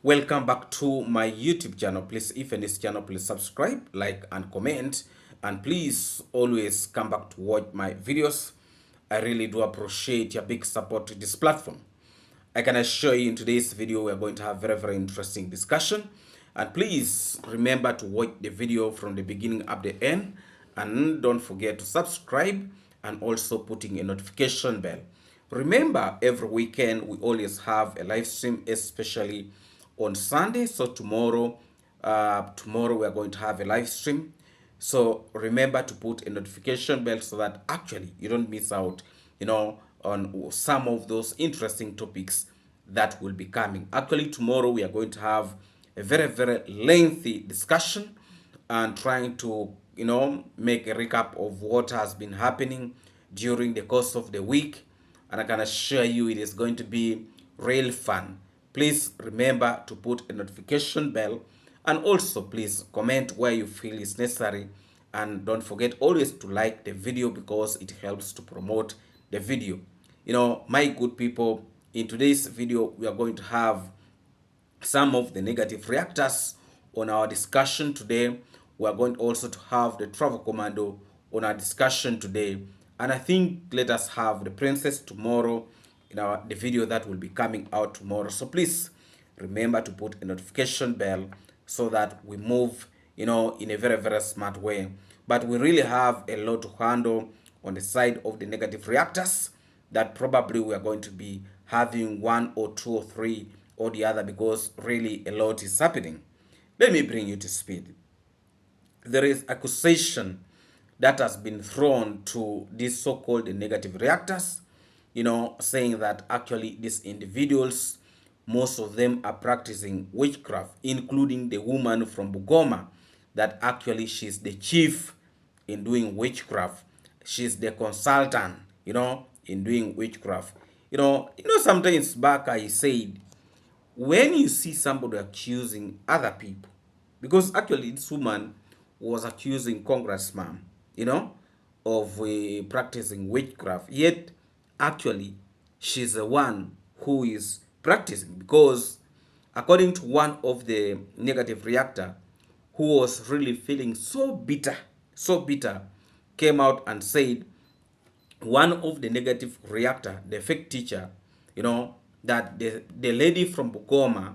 Welcome back to my YouTube channel. Please, if in this channel, please subscribe, like, and comment. And please always come back to watch my videos. I really do appreciate your big support to this platform. I can assure you in today's video, we are going to have very interesting discussion. And please remember to watch the video from the beginning up the end. And don't forget to subscribe and also putting a notification bell. Remember, every weekend we always have a live stream, especially on Sunday. So tomorrow we are going to have a live stream. So remember to put a notification bell so that actually you don't miss out, on some of those interesting topics that will be coming. Actually, tomorrow we are going to have a very lengthy discussion and trying to, make a recap of what has been happening during the course of the week. And I can assure you it is going to be real fun. Please remember to put a notification bell, and also please comment where you feel is necessary, and don't forget always to like the video because it helps to promote the video. My good people, in today's video we are going to have some of the negative reactors on our discussion today. We are going also to have the travel commando on our discussion today, and I think let us have the princess tomorrow in the video that will be coming out tomorrow. So please remember to put a notification bell so that we move in a very smart way. But we really have a lot to handle on the side of the negative reactors that probably we are going to be having one or two or three or the other, because really a lot is happening. Let me bring you to speed. There is accusation that has been thrown to these so-called negative reactors, saying that actually these individuals, most of them are practicing witchcraft, including the woman from Bugoma, that actually she's the chief in doing witchcraft. She's the consultant, in doing witchcraft. Sometimes back I said, when you see somebody accusing other people, because actually this woman was accusing congressman, of practicing witchcraft, yet actually she's the one who is practicing, because according to one of the negative reactor who was really feeling so bitter, came out and said one of the negative reactor, the fake teacher, that the lady from Bugoma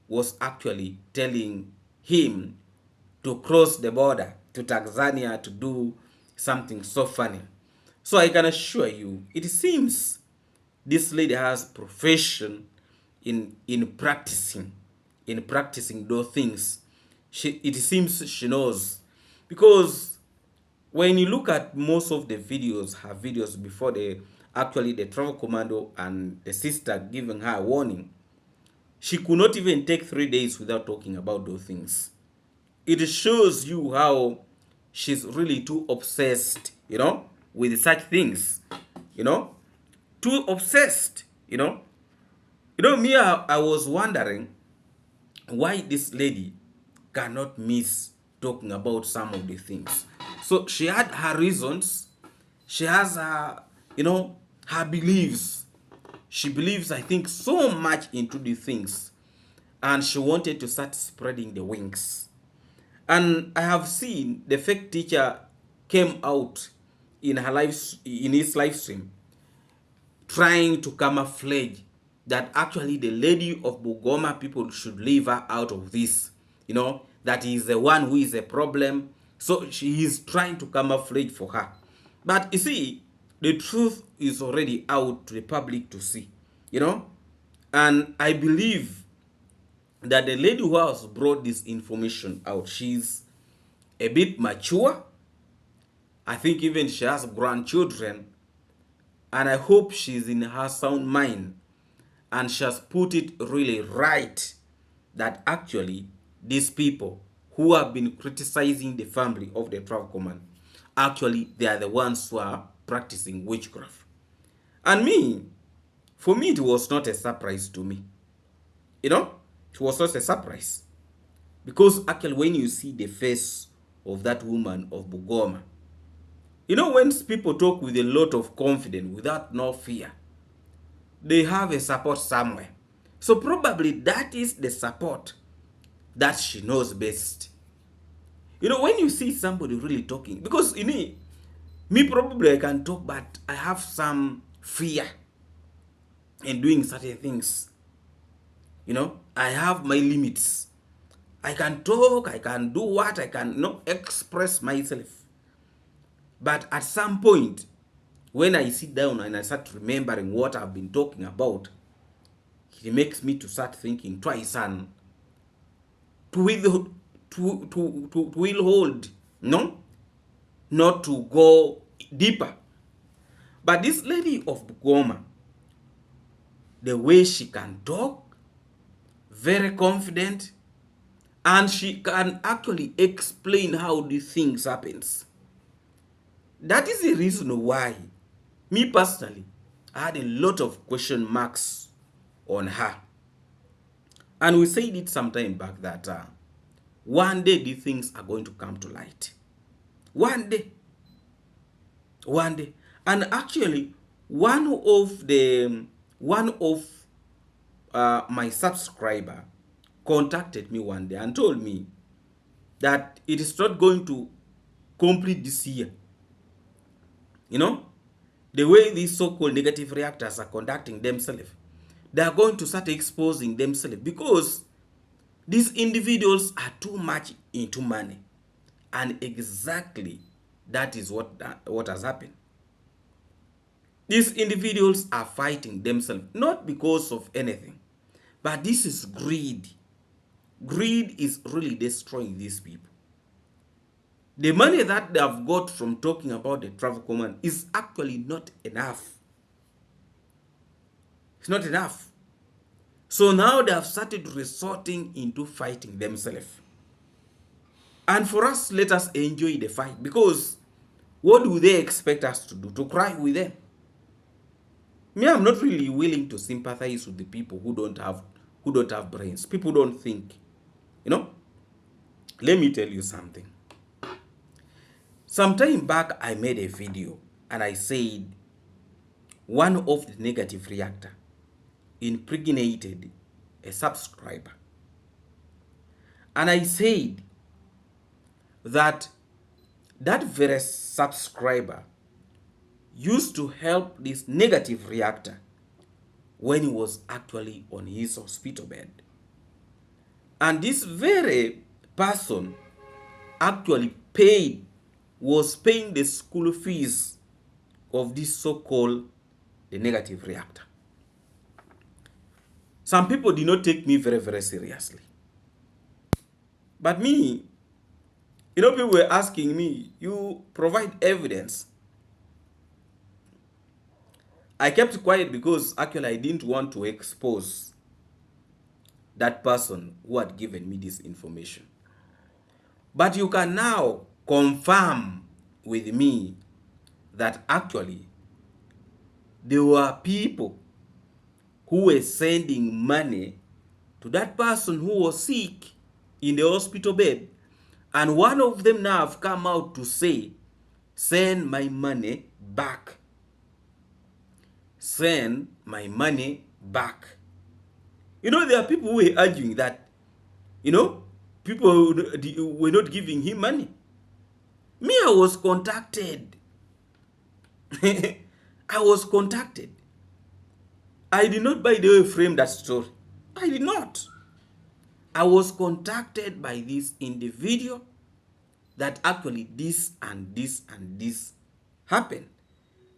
was actually telling him to cross the border to Tanzania to do something so funny. So I can assure you, it seems this lady has profession in practicing those things. It seems she knows, because when you look at most of the videos, her videos before the travel commando and the sister giving her a warning, she could not even take 3 days without talking about those things. It shows you how she's really too obsessed, with such things, too obsessed, me, I was wondering why this lady cannot miss talking about some of the things. So she had her reasons. She has her, her beliefs. She believes, I think, so much into the things, and she wanted to start spreading the wings. And I have seen the fake teacher came out in his live stream, trying to camouflage that actually the lady of Bugoma people should leave her out of this, that he is the one who is a problem. So she is trying to camouflage for her. But you see, the truth is already out to the public to see, and I believe that the lady who has brought this information out, she's a bit mature. I think even she has grandchildren, and I hope she's in her sound mind, and she has put it really right that actually these people who have been criticizing the family of the travel command, actually they are the ones who are practicing witchcraft. And for me, it was not a surprise to me. It was not a surprise, because actually when you see the face of that woman of Bugoma, when people talk with a lot of confidence, without no fear, they have a support somewhere. So probably that is the support that she knows best. You know, when you see somebody really talking, because you know, me probably I can talk, but I have some fear in doing certain things. You know, I have my limits. I can talk, I can do what I can, you know, express myself. But at some point, when I sit down and I start remembering what I've been talking about, it makes me to start thinking twice and to withhold, to withhold, no, not to go deeper. But this lady of Bugoma, the way she can talk, very confident, and she can actually explain how these things happens. That is the reason why, me personally, I had a lot of question marks on her. And we said it some time back that one day these things are going to come to light. One day. One day. And actually, one of my subscriber contacted me one day and told me that it is not going to complete this year. You know, the way these so-called negative reactors are conducting themselves, they are going to start exposing themselves because these individuals are too much into money. And exactly that is what has happened. These individuals are fighting themselves, not because of anything, but this is greed. Greed is really destroying these people. The money that they have got from talking about the travel command is actually not enough. It's not enough. So now they have started resorting into fighting themselves. And for us, let us enjoy the fight, because what do they expect us to do? To cry with them? Me, I'm not really willing to sympathize with the people who don't have brains. People don't think. You know? Let me tell you something. Some time back, I made a video and I said one of the negative reactor impregnated a subscriber. And I said that very subscriber used to help this negative reactor when he was actually on his hospital bed. And this very person actually was paying the school fees of this so-called the negative reactor. Some people did not take me very, very seriously. But me, you know, people were asking me, you provide evidence. I kept quiet because actually I didn't want to expose that person who had given me this information. But you can now confirm with me that actually there were people who were sending money to that person who was sick in the hospital bed. And one of them now have come out to say, send my money back. Send my money back. You know, there are people who are arguing that, you know, people were not giving him money. Me, I was contacted. I was contacted. I did not, by the way, frame that story. I did not. I was contacted by this individual that actually this and this and this happened.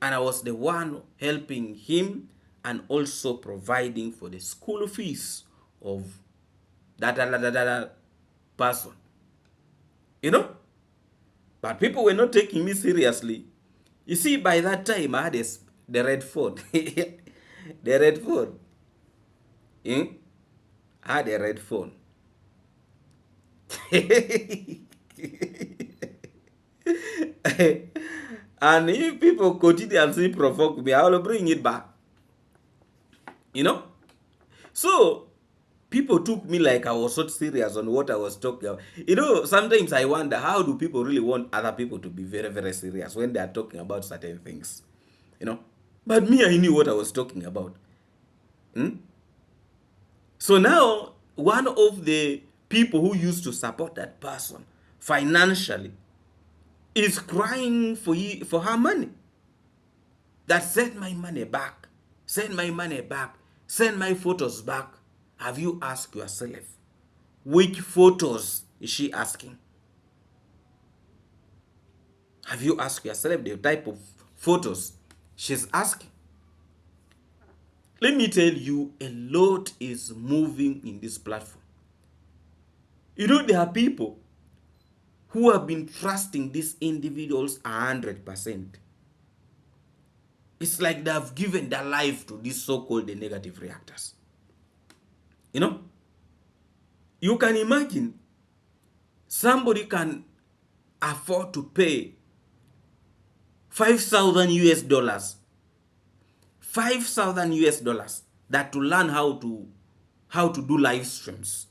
And I was the one helping him and also providing for the school fees of that person. You know? But people were not taking me seriously. You see, by that time, I had the red phone. The red phone. I had a red phone. And if people continuously provoke me, I will bring it back. You know? So, people took me like I was not serious on what I was talking about. You know, sometimes I wonder, how do people really want other people to be very, very serious when they are talking about certain things? You know? But me, I knew what I was talking about. So now one of the people who used to support that person financially is crying for her money. That send my money back, send my money back, send my photos back. Have you asked yourself, which photos is she asking? Have you asked yourself the type of photos she's asking? Let me tell you, a lot is moving in this platform. You know, there are people who have been trusting these individuals 100%. It's like they've given their life to these so-called negative reactors. You know, you can imagine somebody can afford to pay 5,000 US dollars, 5,000 US dollars, that to learn how to do live streams.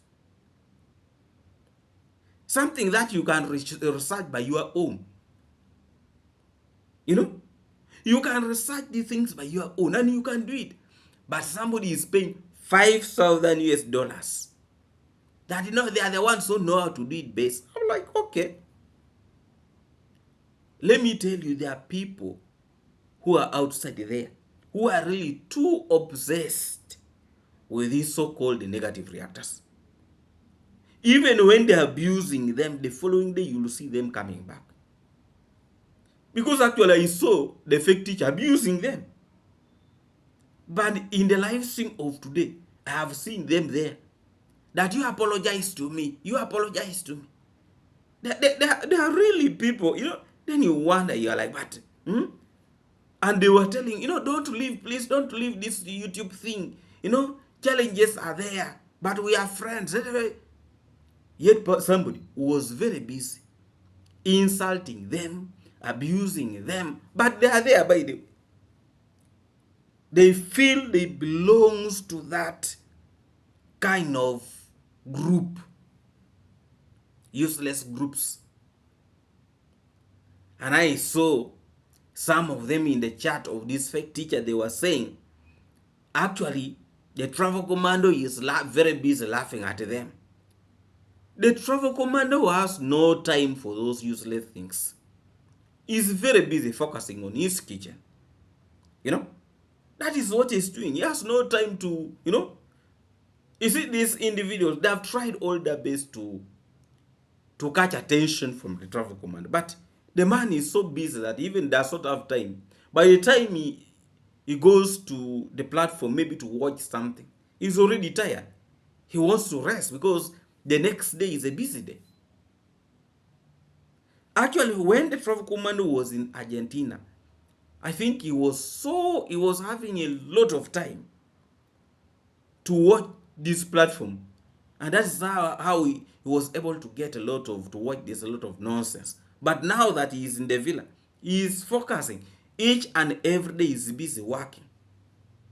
Something that you can research by your own. You know, you can research the things by your own and you can do it. But somebody is paying 5,000 US dollars. That, you know, they are the ones who know how to do it best. I'm like, okay. Let me tell you, there are people who are outside there who are really too obsessed with these so-called negative reactors. Even when they're abusing them, the following day you will see them coming back. Because actually I saw the fake teacher abusing them. But in the live stream of today, I have seen them there. That you apologize to me. You apologize to me. They are really people, you know. Then you wonder, you are like, what? And they were telling, you know, don't leave, please don't leave this YouTube thing. You know, challenges are there, but we are friends. Yet somebody was very busy insulting them, abusing them, but they are there by the way. They feel they belongs to that kind of group, useless groups. And I saw some of them in the chat of this fake teacher. They were saying, actually, the travel commando is very busy laughing at them. The travel commando has no time for those useless things. He's very busy focusing on his kitchen. You know, that is what he's doing. He has no time to, you know. You see, these individuals, they have tried all their best to catch attention from the travel commando. But the man is so busy that even does not have time. By the time he goes to the platform, maybe to watch something, he's already tired. He wants to rest because the next day is a busy day. Actually, when the travel commando was in Argentina, I think he was having a lot of time to watch this platform. And that's how he was able to get to watch this a lot of nonsense. But now that he is in the villa, he is focusing. Each and every day is busy working.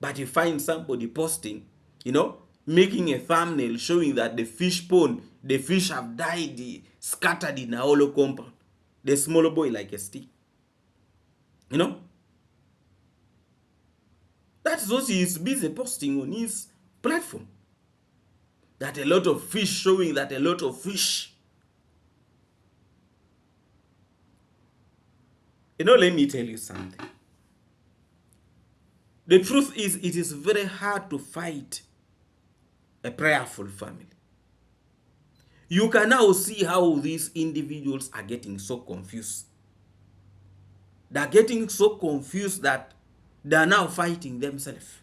But you find somebody posting, you know, making a thumbnail showing that the fish pond, the fish have died, scattered in a hollow compound. The smaller boy like a stick. You know? That's what he is busy posting on his platform. That a lot of fish, showing that a lot of fish. You know, let me tell you something. The truth is, it is very hard to fight a prayerful family. You can now see how these individuals are getting so confused. They're getting so confused that they're now fighting themselves.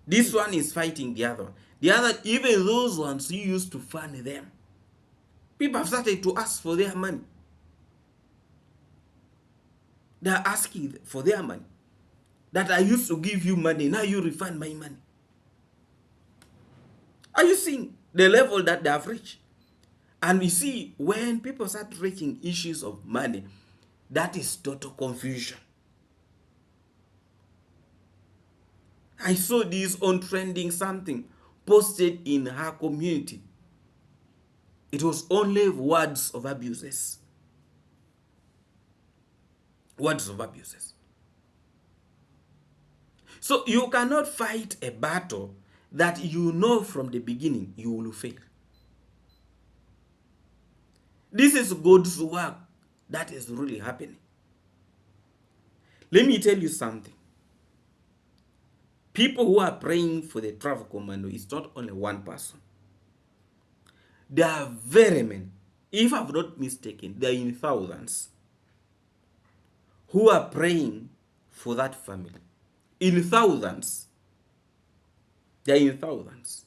This one is fighting the other one. The other, even those ones who used to fund them, people have started to ask for their money. They're asking for their money. That I used to give you money, now you refund my money. Are you seeing the level that they have reached? And we see when people start reaching issues of money, that is total confusion. I saw this on trending something posted in her community. It was only words of abuses. Words of abuses. So you cannot fight a battle that you know from the beginning you will fail. This is God's work that is really happening. Let me tell you something. People who are praying for the travel commando is not only one person. There are very many. If I'm not mistaken, they are in thousands who are praying for that family. In thousands. They are in thousands.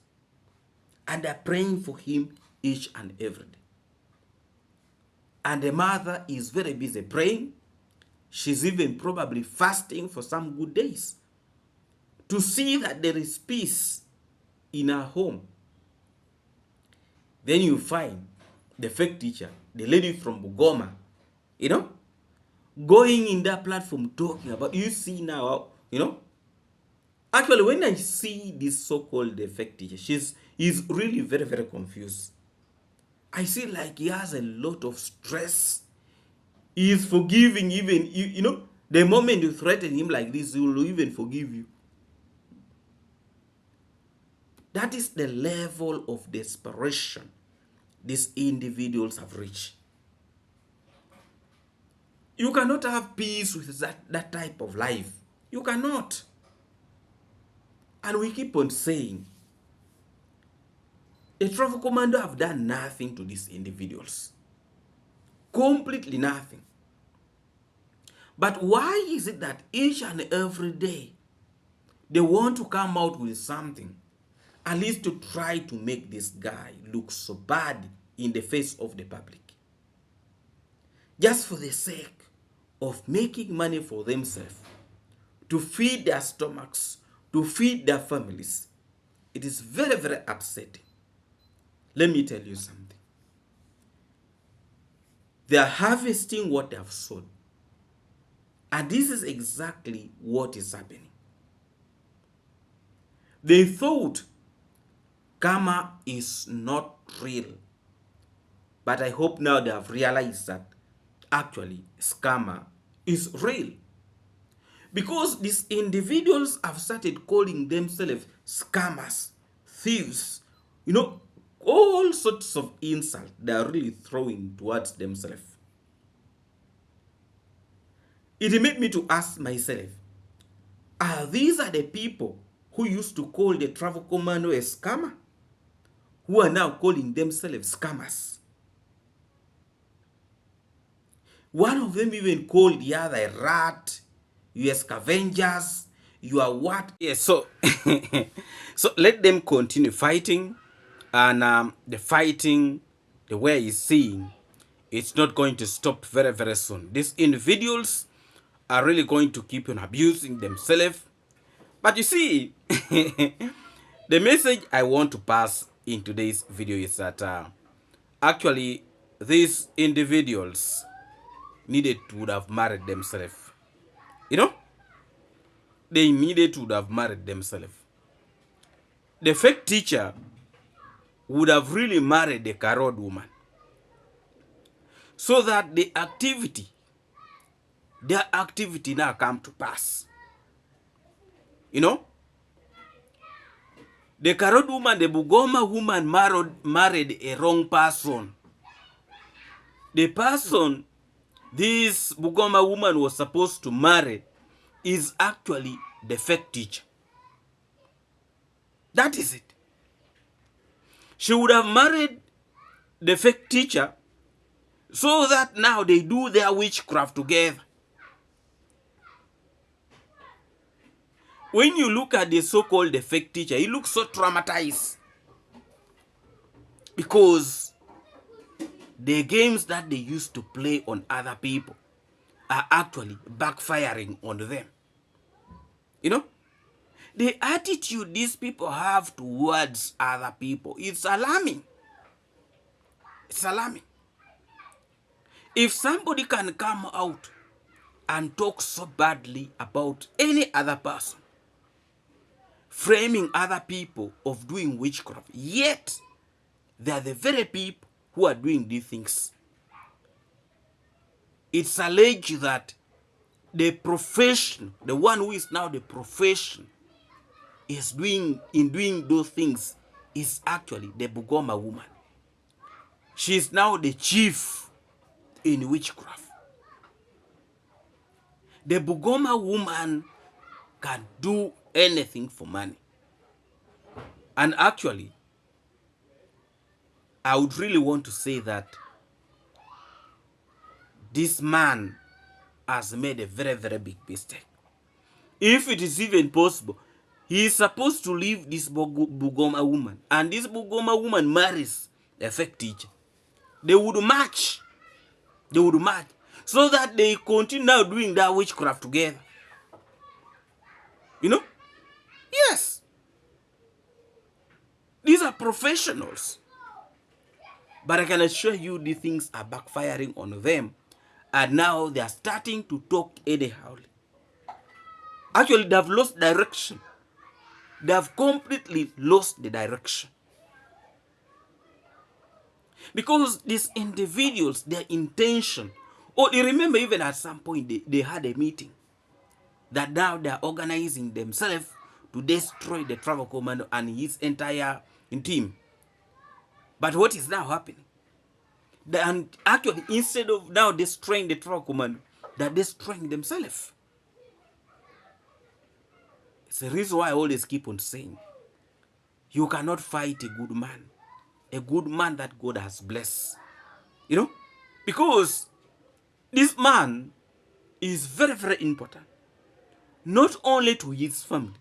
And they are praying for him each and every day. And the mother is very busy praying. She's even probably fasting for some good days to see that there is peace in her home. Then you find the fake teacher, the lady from Bugoma, going in that platform talking about, you see now, actually when I see this so-called fake teacher, he's really very, very confused. I see like he has a lot of stress. He is forgiving even, the moment you threaten him like this, he will even forgive you. That is the level of desperation these individuals have reached. You cannot have peace with that type of life. You cannot. And we keep on saying, the travel commando have done nothing to these individuals. Completely nothing. But why is it that each and every day they want to come out with something, at least to try to make this guy look so bad in the face of the public? Just for the sake of making money for themselves, to feed their stomachs, to feed their families. It is very, very upsetting. Let me tell you something. They are harvesting what they have sown. And this is exactly what is happening. They thought karma is not real. But I hope now they have realized that actually scammer is real. Because these individuals have started calling themselves scammers, thieves, all sorts of insults they are really throwing towards themselves. It made me to ask myself, these are the people who used to call the travel commando a scammer, who are now calling themselves scammers? One of them even called the other a rat, you are scavengers, you are what? Yes, so so let them continue fighting, and the fighting, the way he's seeing, it's not going to stop very, very soon. These individuals are really going to keep on abusing themselves. But you see, the message I want to pass in today's video is that actually these individuals needed to have married themselves. They needed to have married themselves. The fake teacher would have really married the Qarol woman, so that their activity now come to pass. The Qarol woman, the Bugoma woman married a wrong person. The person this Bugoma woman was supposed to marry is actually the fake teacher. That is it. She would have married the fake teacher so that now they do their witchcraft together. When you look at the so-called fake teacher, he looks so traumatized because the games that they used to play on other people are actually backfiring on them. The attitude these people have towards other people, it's alarming. It's alarming. If somebody can come out and talk so badly about any other person, framing other people of doing witchcraft, yet they are the very people who are doing these things, it's alleged that the profession, the one who is now the profession is doing those things is actually the Bugoma woman. She is now the chief in witchcraft. The Bugoma woman can do anything for money. And actually, I would really want to say that this man has made a very, very big mistake. If it is even possible, he is supposed to leave this Bugoma woman, and this Bugoma woman marries a fake teacher. They would match. They would match. So that they continue now doing that witchcraft together. You know? Yes. These are professionals. But I can assure you these things are backfiring on them. And now they are starting to talk anyhow. Actually, they have lost direction. They have completely lost the direction. Because these individuals, their intention, or you remember even at some point they had a meeting that now they are organizing themselves to destroy the travel commando and his entire team. But what is now happening? And actually, instead of now destroying the travel commando, they're destroying themselves. It's the reason why I always keep on saying, you cannot fight a good man that God has blessed. You know? Because this man is very, very important. Not only to his family,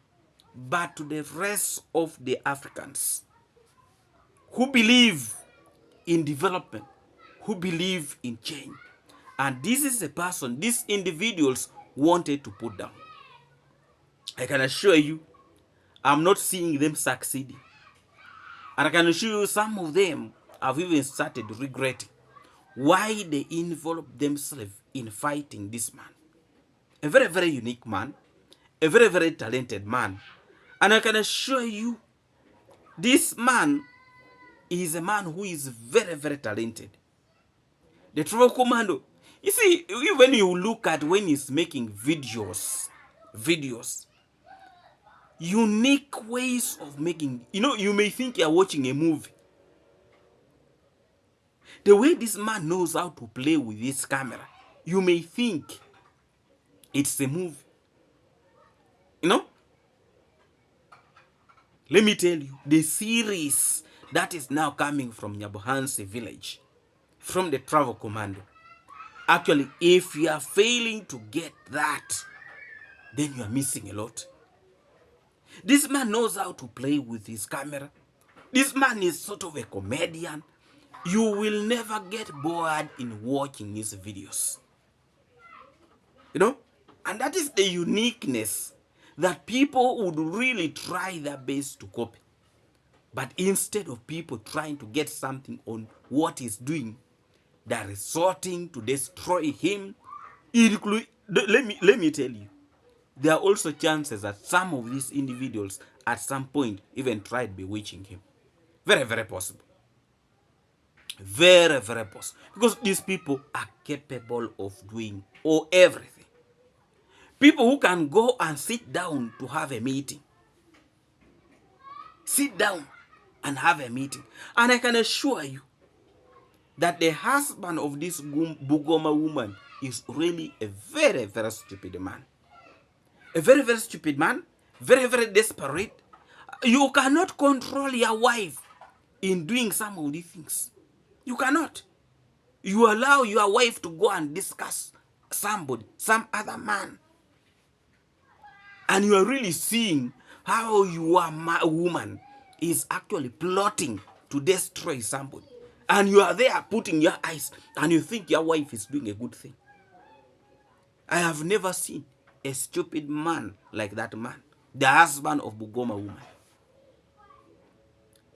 but to the rest of the Africans who believe in development, who believe in change. And this is a person these individuals wanted to put down. I can assure you, I'm not seeing them succeeding. And I can assure you, some of them have even started regretting why they involved themselves in fighting this man. A very, very unique man, a very, very talented man. And I can assure you, this man is a man who is very, very talented. The travel commando, you see, when you look at when he's making videos, unique ways of making, you may think you're watching a movie. The way this man knows how to play with this camera, you may think it's a movie. Let me tell you, the series that is now coming from Nyabohansi village, from the travel commando. Actually, if you are failing to get that, then you are missing a lot. This man knows how to play with his camera. This man is sort of a comedian. You will never get bored in watching his videos. And that is the uniqueness that people would really try their best to copy. But instead of people trying to get something on what he's doing, they're resorting to destroy him. Let me tell you, there are also chances that some of these individuals at some point even tried bewitching him. Very, very possible. Very, very possible. Because these people are capable of doing everything. People who can go and sit down to have a meeting. Sit down and have a meeting. And I can assure you that the husband of this Bugoma woman is really a very, very stupid man. A very, very stupid man. Very, very desperate. You cannot control your wife in doing some of these things. You cannot. You allow your wife to go and discuss somebody, some other man. And you are really seeing how your woman is actually plotting to destroy somebody. And you are there putting your eyes and you think your wife is doing a good thing. I have never seen a stupid man like that man, the husband of Bugoma woman.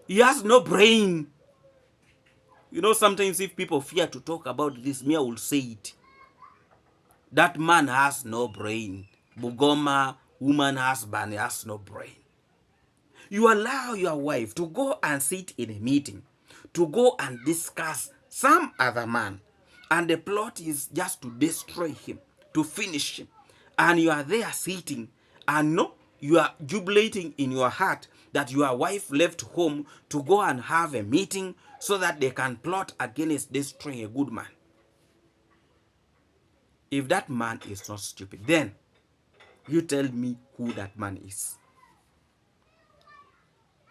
He has no brain. Sometimes if people fear to talk about this, me, I will say it. That man has no brain. Bugoma woman husband has no brain. You allow your wife to go and sit in a meeting, to go and discuss some other man, and the plot is just to destroy him, to finish him. And you are there sitting, and you are jubilating in your heart that your wife left home to go and have a meeting so that they can plot against destroying a good man. If that man is not stupid, then you tell me who that man is.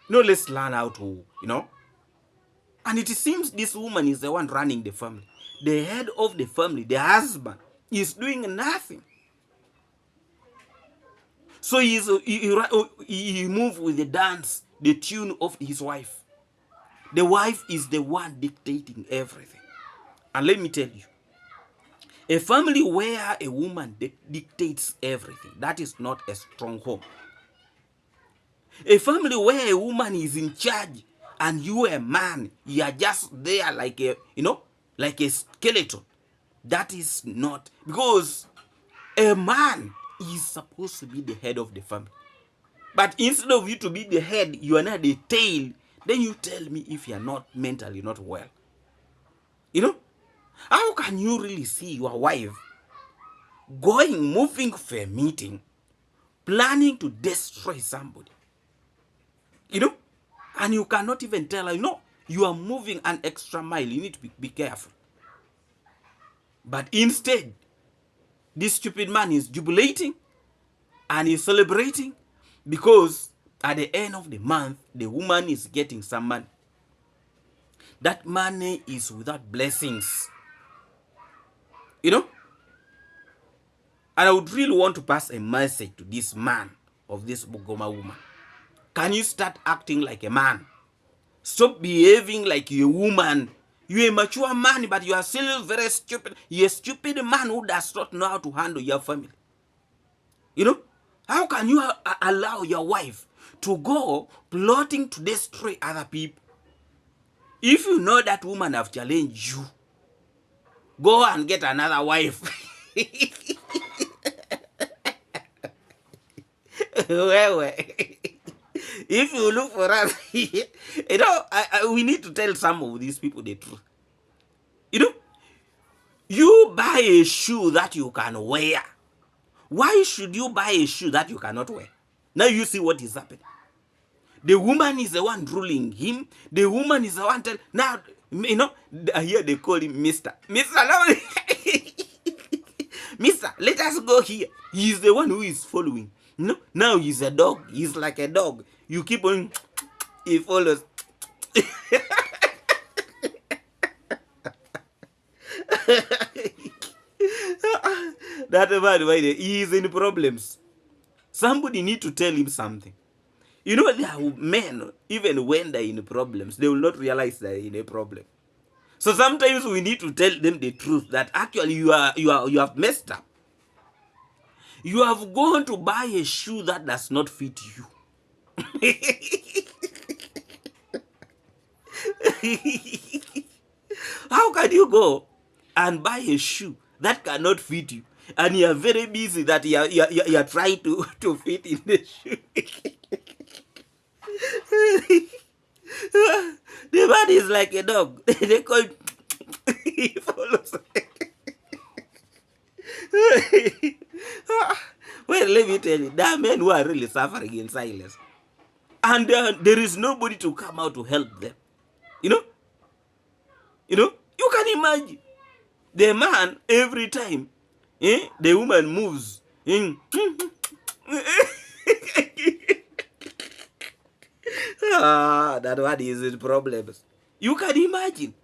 No, let's learn how to, And it seems this woman is the one running the family. The head of the family, the husband, is doing nothing. So he moved with the dance, the tune of his wife. The wife is the one dictating everything. And let me tell you, a family where a woman dictates everything, that is not a strong home. A family where a woman is in charge and you a man, you are just there like a, like a skeleton. That is not, because a man is supposed to be the head of the family. But instead of you to be the head, you are not the tail. Then you tell me if you are not mentally not well. How can you really see your wife moving for a meeting, planning to destroy somebody? And you cannot even tell her, you are moving an extra mile. You need to be careful. But instead, this stupid man is jubilating and is celebrating because at the end of the month, the woman is getting some money. That money is without blessings. And I would really want to pass a message to this man of this Bugoma woman. Can you start acting like a man? Stop behaving like you're a woman. You're a mature man, but you are still very stupid. You're a stupid man who does not know how to handle your family. How can you allow your wife to go plotting to destroy other people? If you know that woman have challenged you, go and get another wife. If you look for us, we need to tell some of these people the truth. You buy a shoe that you can wear. Why should you buy a shoe that you cannot wear? Now you see what is happening. The woman is the one ruling him. The woman is the one telling. Now, here they call him Mr. Mister, let us go here. He is the one who is following. Now he's a dog. He's like a dog. You keep on, he follows. That man, he is in problems. Somebody need to tell him something. There are men, even when they're in problems, they will not realize they're in a problem. So sometimes we need to tell them the truth that actually you have messed up. You have gone to buy a shoe that does not fit you. How can you go and buy a shoe that cannot fit you, and you are very busy that you are trying to fit in the shoe? The man is like a dog. They call him. He follows. Well, let me tell you, there are men who are really suffering in silence, and there is nobody to come out to help them. You can imagine the man every time the woman moves. That one is in problems. You can imagine.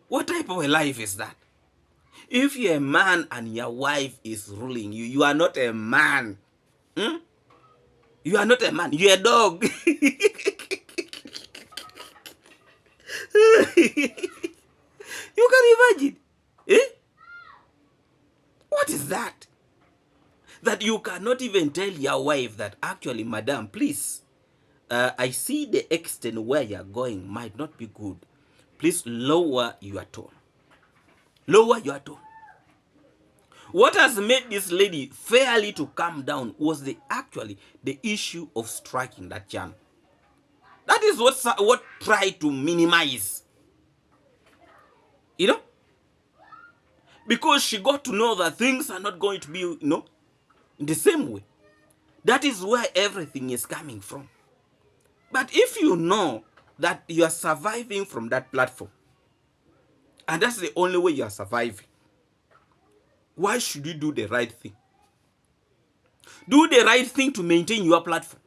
What type of a life is that? If you're a man and your wife is ruling you, you are not a man. You are not a man. You're a dog. You can imagine. What is that? That you cannot even tell your wife that actually, madam, please, I see the extent where you're going might not be good. Please lower your tone. Lower your tone. What has made this lady fairly to calm down was actually the issue of striking that charm. That is what tried to minimize. Because she got to know that things are not going to be, In the same way, that is where everything is coming from. But if you know that you are surviving from that platform, and that's the only way you are surviving, why should you do the right thing? Do the right thing to maintain your platform.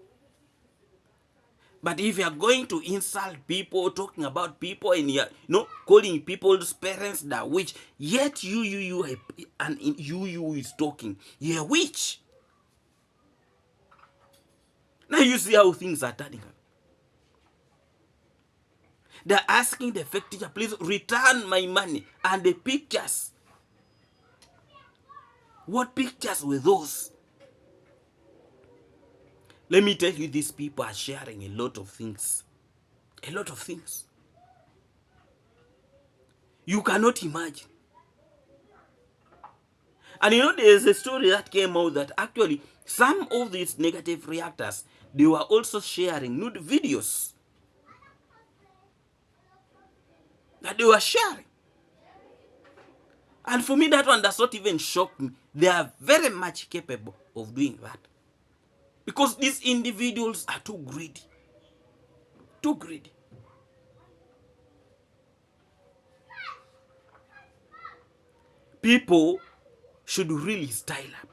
But if you are going to insult people, talking about people, and you're calling people's parents the witch, yet you is talking, you're a witch. Now you see how things are turning out. They're asking the fake teacher, please return my money and the pictures. What pictures were those? Let me tell you, these people are sharing a lot of things. A lot of things. You cannot imagine. And there's a story that came out that actually some of these negative reactors, they were also sharing nude videos. That they were sharing. And for me, that one does not even shock me. They are very much capable of doing that. Because these individuals are too greedy. Too greedy. People should really style up.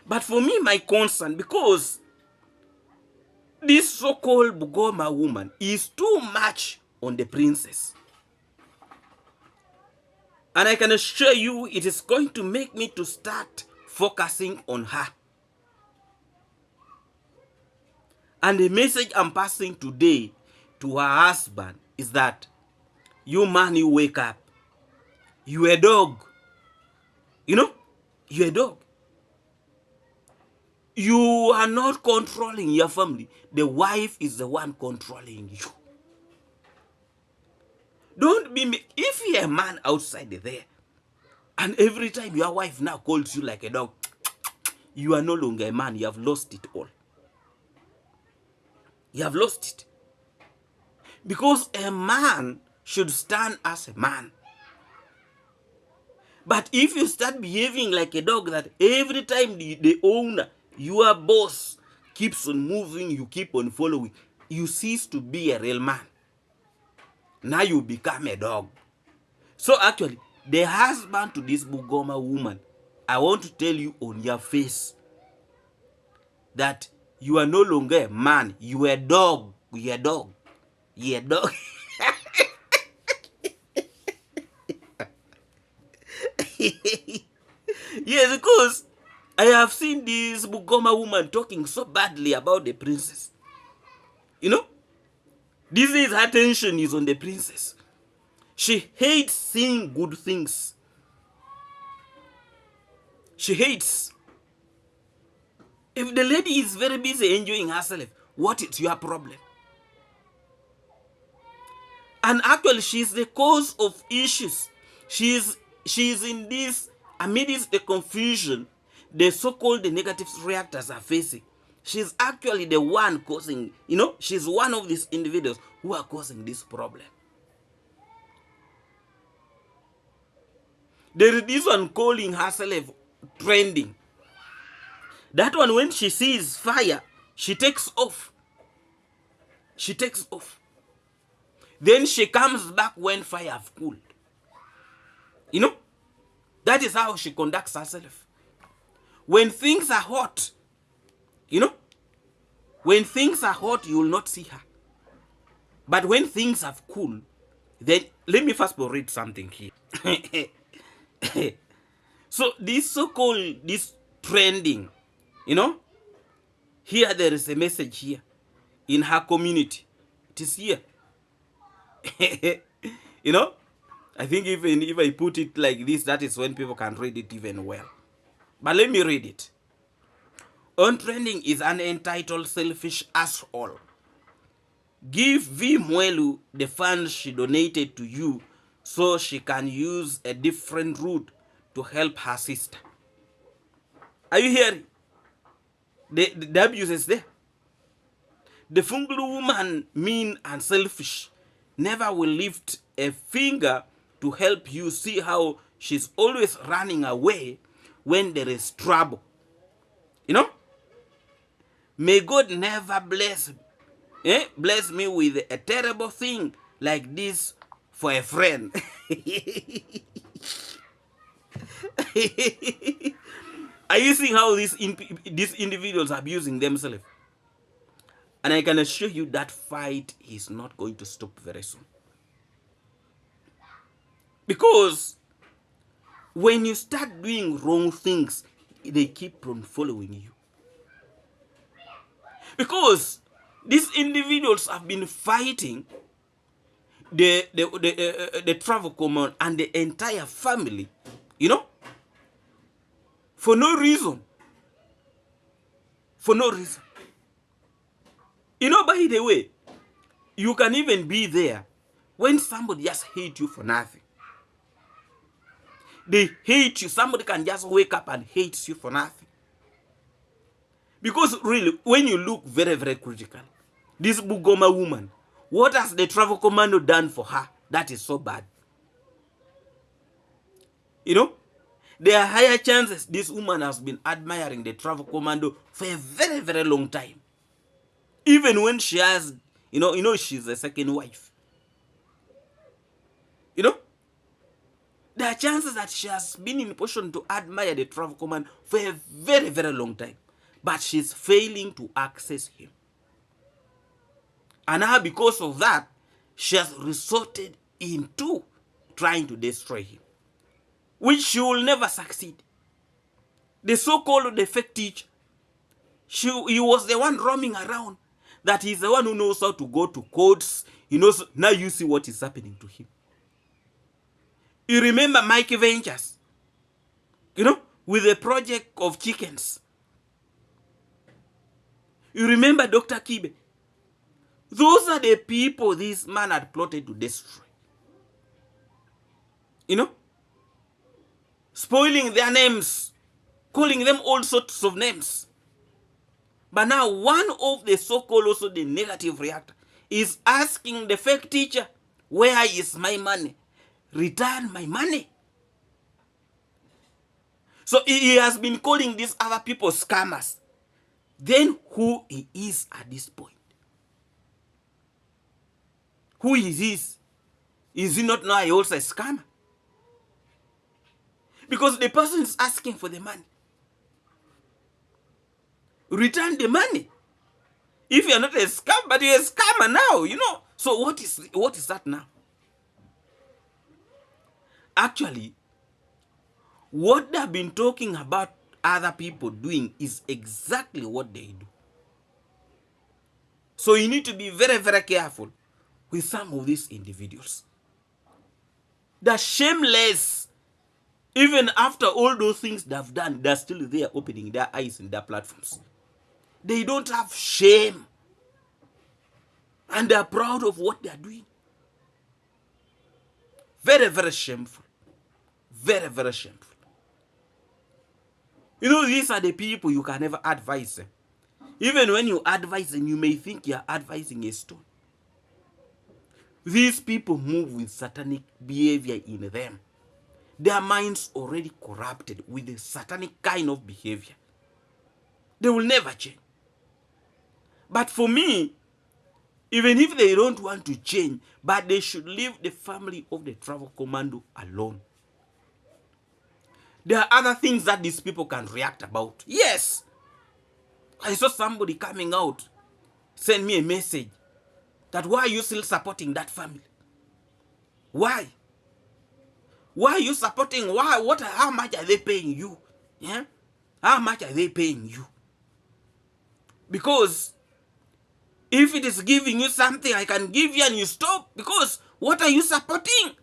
But for me, my concern, because this so-called Bugoma woman is too much on the princess. And I can assure you, it is going to make me to start focusing on her. And the message I'm passing today to her husband is that, you man, you wake up. You a dog. You're a dog. You are not controlling your family. The wife is the one controlling you. Don't be, if you're a man outside there, and every time your wife now calls you like a dog, you are no longer a man. You have lost it all. You have lost it. Because a man should stand as a man. But if you start behaving like a dog, that every time the owner, your boss, keeps on moving, you keep on following, you cease to be a real man. Now you become a dog. So actually, the husband to this Bugoma woman, I want to tell you on your face that you are no longer a man. You are a dog. You are a dog. You are a dog. Yes, because I have seen this Bugoma woman talking so badly about the princess. This is her attention is on the princess. She hates seeing good things. She hates. If the lady is very busy enjoying herself, what is your problem? And actually, she's the cause of issues. She's in this, amidst the confusion the so-called negative reactors are facing. She's actually the one causing, she's one of these individuals who are causing this problem. There is this one calling herself trending. That one, when she sees fire, she takes off. She takes off. Then she comes back when fire have cooled. That is how she conducts herself. When things are hot, when things are hot, you will not see her. But when things have cooled, then let me first read something here. So this so-called, this trending, here there is a message here in her community. It is here. I think even if I put it like this, that is when people can read it even well. But let me read it. On trending is an entitled selfish asshole. Give V Mwelu the funds she donated to you so she can use a different route to help her sister. Are you hearing? The abuse is there. The Funglu woman, mean and selfish, never will lift a finger to help you. See how she's always running away when there is trouble. You know? May God never bless me with a terrible thing like this for a friend. Are you seeing how these individuals are abusing themselves? And I can assure you that fight is not going to stop very soon. Because when you start doing wrong things, they keep on following you. Because these individuals have been fighting the travel command and the entire family, you know, for no reason. For no reason. You know, by the way, you can even be there when somebody just hates you for nothing. They hate you. Somebody can just wake up and hate you for nothing. Because really, when you look very, very critical, this Bugoma woman, what has the travel commando done for her that is so bad? You know, there are higher chances this woman has been admiring the travel commando for a very, very long time. Even when she has, you know, she's a second wife. You know, there are chances that she has been in a position to admire the travel command for a very, very long time. But she's failing to access him. And now because of that, she has resorted into trying to destroy him, which she will never succeed. The so-called the fake teacher, he was the one roaming around, that he's the one who knows how to go to courts. He knows, now you see what is happening to him. You remember Mike Ventures, you know, with the project of chickens. You remember Dr. Kibe. Those are the people this man had plotted to destroy. You know? Spoiling their names, calling them all sorts of names. But now one of the so-called also the negative reactor is asking the fake teacher, where is my money? Return my money. So he has been calling these other people scammers. Then who he is at this point? Who is this? Is he not now also a scammer? Because the person is asking for the money. Return the money. If you're not a scammer, but you're a scammer now, you know. So what is that now? Actually, what they've been talking about other people doing is exactly what they do. So you need to be very, very careful with some of these individuals. They're shameless. Even after all those things they've done, they're still there opening their eyes in their platforms. They don't have shame. And they're proud of what they're doing. Very, very shameful. Very, very shameful. You know, these are the people you can never advise them. Even when you advise them, you may think you're advising a stone. These people move with satanic behavior in them. Their minds already corrupted with a satanic kind of behavior. They will never change. But for me, even if they don't want to change, but they should leave the family of the travel commando alone. There are other things that these people can react about. Yes. I saw somebody coming out, send me a message that why are you still supporting that family? Why? Why are you supporting? Why? How much are they paying you? Yeah? How much are they paying you? Because if it is giving you something, I can give you and you stop. Because what are you supporting?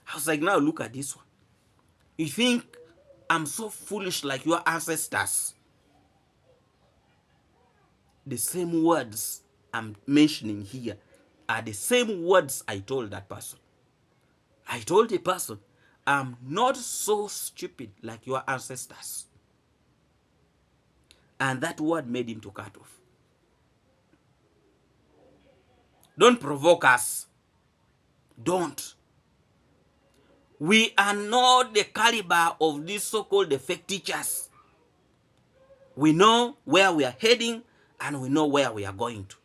I was like, now look at this one. You think I'm so foolish like your ancestors? The same words I'm mentioning here are the same words I told that person. I told the person, I'm not so stupid like your ancestors. And that word made him to cut off. Don't provoke us. Don't. We are not the caliber of these so-called fake teachers. We know where we are heading and we know where we are going to.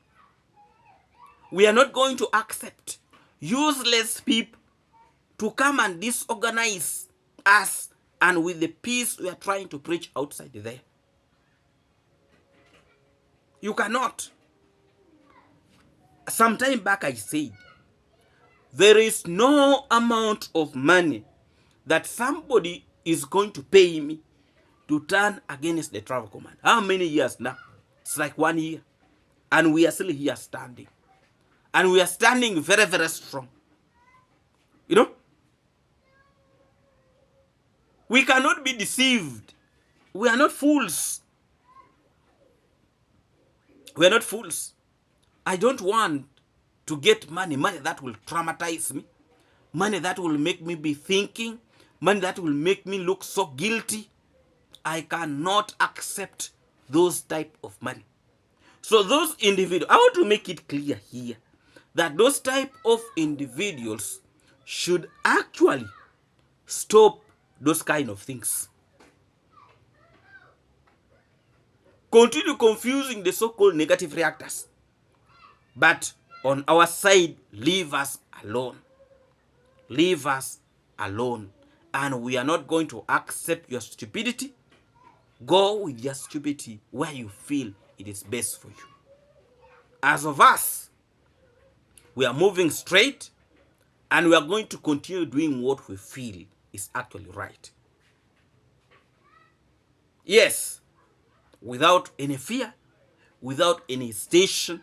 We are not going to accept useless people to come and disorganize us and with the peace we are trying to preach outside there. You cannot. Some time back I said, there is no amount of money that somebody is going to pay me to turn against the travel command. How many years now? It's like 1 year. And we are still here standing. And we are standing very, very strong. You know? We cannot be deceived. We are not fools. We are not fools. I don't want to get money that will traumatize me, money that will make me be thinking, money that will make me look so guilty. I cannot accept those type of money. So those individuals, I want to make it clear here that those type of individuals should actually stop those kind of things. Continue confusing the so-called negative reactors. But on our side, leave us alone. Leave us alone. And we are not going to accept your stupidity. Go with your stupidity where you feel it is best for you. As of us, we are moving straight and we are going to continue doing what we feel is actually right. Yes, without any fear, without any hesitation,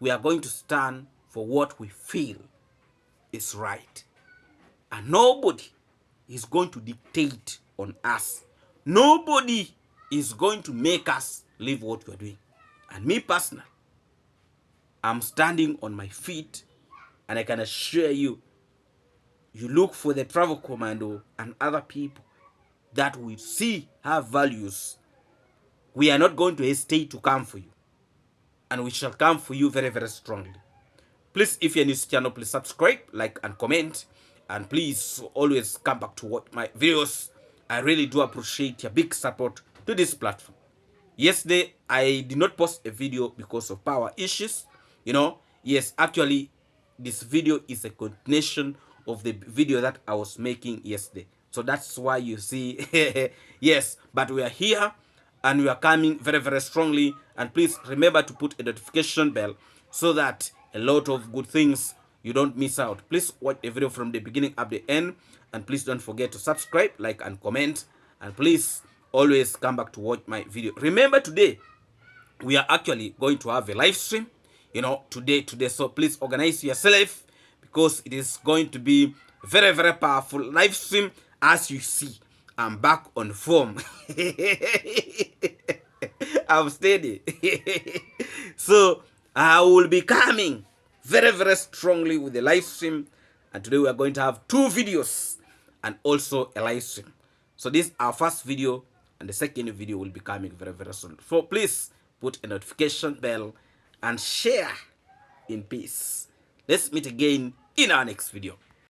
we are going to stand for what we feel is right. And nobody is going to dictate on us. Nobody is going to make us live what we are doing. And me personally, I'm standing on my feet, and I can assure you, you look for the travel commando and other people that we see have values. We are not going to hesitate to come for you. And we shall come for you very, very strongly. Please, if you're new to this channel, please subscribe, like, and comment. And please always come back to watch my videos. I really do appreciate your big support to this platform. Yesterday, I did not post a video because of power issues. You know, yes, actually, this video is a continuation of the video that I was making yesterday. So that's why you see, yes, but we are here and we are coming very, very strongly. And please remember to put a notification bell so that a lot of good things you don't miss out. Please watch the video from the beginning up the end. And please don't forget to subscribe, like, and comment. And please always come back to watch my video. Remember, today we are actually going to have a live stream, you know, today. So please organize yourself because it is going to be very, very powerful live stream. As you see, I'm back on form. I'm steady. So I will be coming very, very strongly with the live stream. And today we are going to have 2 videos and also a live stream. So this is our first video, and the second video will be coming very, very soon. So please put a notification bell and share in peace. Let's meet again in our next video.